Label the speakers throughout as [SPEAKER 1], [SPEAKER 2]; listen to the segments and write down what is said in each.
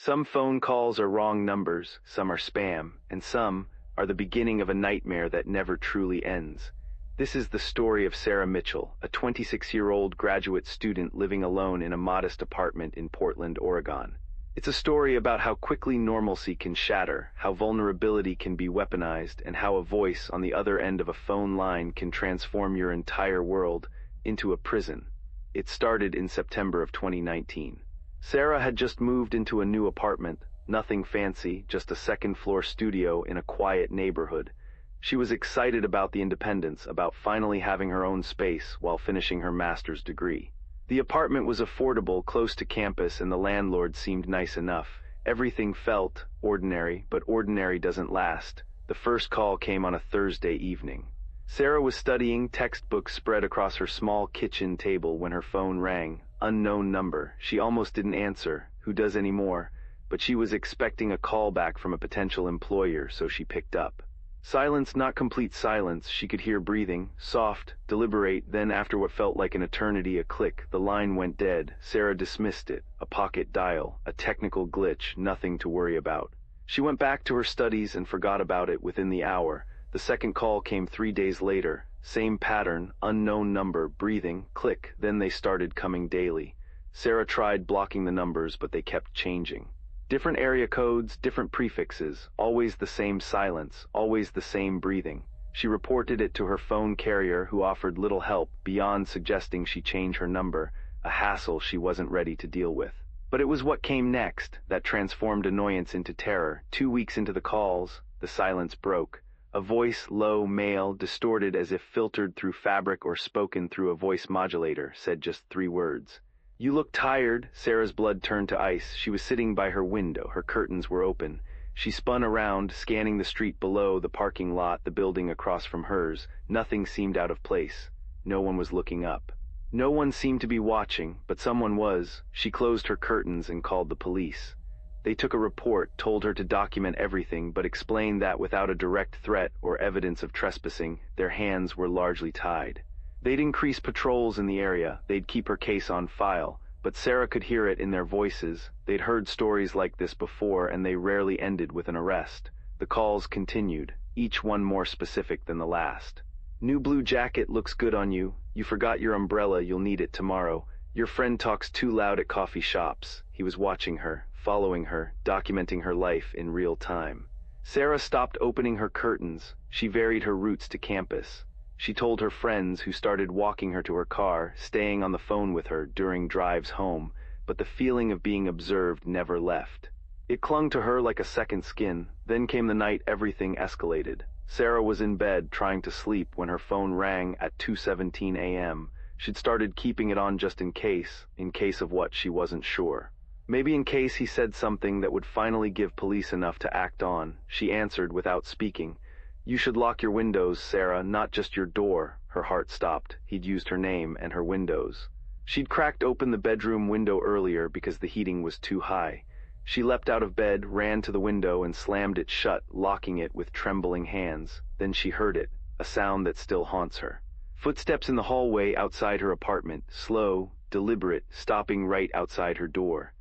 [SPEAKER 1] Some phone calls are wrong numbers, some are spam, and some are the beginning of a nightmare that never truly ends. This is the story of Sarah Mitchell, a 26-year-old graduate student living alone in a modest apartment in Portland, Oregon. It's a story about how quickly normalcy can shatter, how vulnerability can be weaponized, and how a voice on the other end of a phone line can transform your entire world into a prison. It started in September of 2019. Sarah had just moved into a new apartment, nothing fancy, just a second-floor studio in a quiet neighborhood. She was excited about the independence, about finally having her own space while finishing her master's degree. The apartment was affordable, close to campus, and the landlord seemed nice enough. Everything felt ordinary, but ordinary doesn't last. The first call came on a Thursday evening. Sarah was studying, textbooks spread across her small kitchen table when her phone rang. Unknown number. She almost didn't answer. Who does anymore? But she was expecting a call back from a potential employer, so she picked up. Silence, not complete silence. She could hear breathing, soft, deliberate, then after what felt like an eternity, a click. The line went dead. Sarah dismissed it. A pocket dial, a technical glitch, nothing to worry about. She went back to her studies and forgot about it within the hour. The second call came 3 days later. Same pattern, unknown number, breathing, click, then they started coming daily. Sarah tried blocking the numbers, but they kept changing. Different area codes, different prefixes, always the same silence, always the same breathing. She reported it to her phone carrier, who offered little help beyond suggesting she change her number, a hassle she wasn't ready to deal with. But it was what came next that transformed annoyance into terror. 2 weeks into the calls, the silence broke. A voice, low, male, distorted as if filtered through fabric or spoken through a voice modulator, said just 3 words. "You look tired." Sarah's blood turned to ice. She was sitting by her window. Her curtains were open. She spun around, scanning the street below, the parking lot, the building across from hers. Nothing seemed out of place. No one was looking up. No one seemed to be watching, but someone was. She closed her curtains and called the police. They took a report, told her to document everything, but explained that without a direct threat or evidence of trespassing, their hands were largely tied. They'd increase patrols in the area, they'd keep her case on file, but Sarah could hear it in their voices. They'd heard stories like this before, and they rarely ended with an arrest. The calls continued, each one more specific than the last. "New blue jacket looks good on you. You forgot your umbrella, you'll need it tomorrow. Your friend talks too loud at coffee shops." He was watching her, following her, documenting her life in real time. Sarah stopped opening her curtains. She varied her routes to campus. She told her friends, who started walking her to her car, staying on the phone with her during drives home, but the feeling of being observed never left. It clung to her like a second skin. Then came the night everything escalated. Sarah was in bed, trying to sleep, when her phone rang at 2:17 a.m. She'd started keeping it on just in case of what, she wasn't sure. Maybe in case he said something that would finally give police enough to act on. She answered without speaking. "You should lock your windows, Sarah, not just your door." Her heart stopped. He'd used her name and her windows. She'd cracked open the bedroom window earlier because the heating was too high. She leapt out of bed, ran to the window, and slammed it shut, locking it with trembling hands. Then she heard it, a sound that still haunts her. Footsteps in the hallway outside her apartment, slow, deliberate, stopping right outside her door.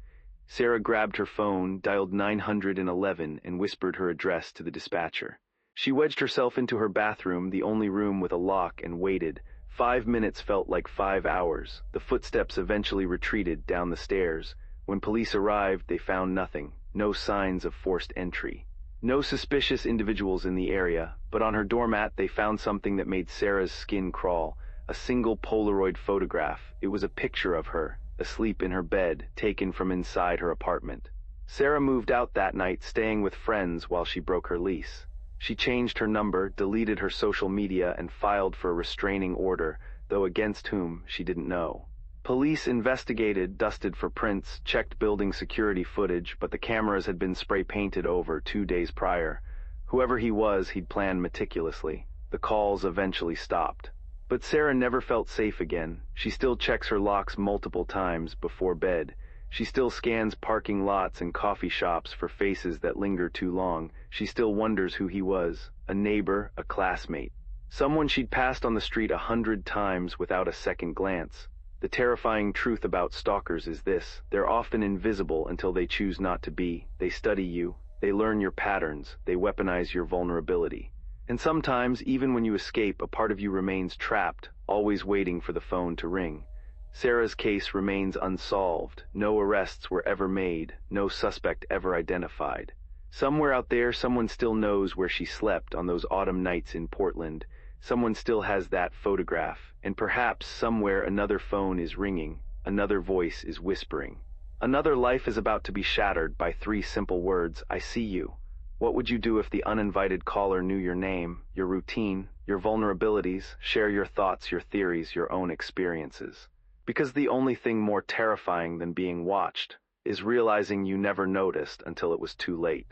[SPEAKER 1] Sarah grabbed her phone, dialed 911, and whispered her address to the dispatcher. She wedged herself into her bathroom, the only room with a lock, and waited. 5 minutes felt like 5 hours. The footsteps eventually retreated down the stairs. When police arrived, they found nothing. No signs of forced entry. No suspicious individuals in the area, but on her doormat they found something that made Sarah's skin crawl. A single Polaroid photograph. It was a picture of her, asleep in her bed, taken from inside her apartment. Sarah moved out that night, staying with friends while she broke her lease. She changed her number, deleted her social media, and filed for a restraining order, though against whom, she didn't know. Police investigated, dusted for prints, checked building security footage, but the cameras had been spray-painted over 2 days prior. Whoever he was, he'd planned meticulously. The calls eventually stopped. But Sarah never felt safe again. She still checks her locks multiple times before bed. She still scans parking lots and coffee shops for faces that linger too long. She still wonders who he was, a neighbor, a classmate, someone she'd passed on the street 100 times without a second glance. The terrifying truth about stalkers is this: they're often invisible until they choose not to be. They study you, they learn your patterns, they weaponize your vulnerability. And sometimes, even when you escape, a part of you remains trapped, always waiting for the phone to ring. Sarah's case remains unsolved. No arrests were ever made, no suspect ever identified. Somewhere out there, someone still knows where she slept on those autumn nights in Portland. Someone still has that photograph, and perhaps somewhere another phone is ringing, another voice is whispering. Another life is about to be shattered by 3 simple words: I see you. What would you do if the uninvited caller knew your name, your routine, your vulnerabilities? Share your thoughts, your theories, your own experiences. Because the only thing more terrifying than being watched is realizing you never noticed until it was too late.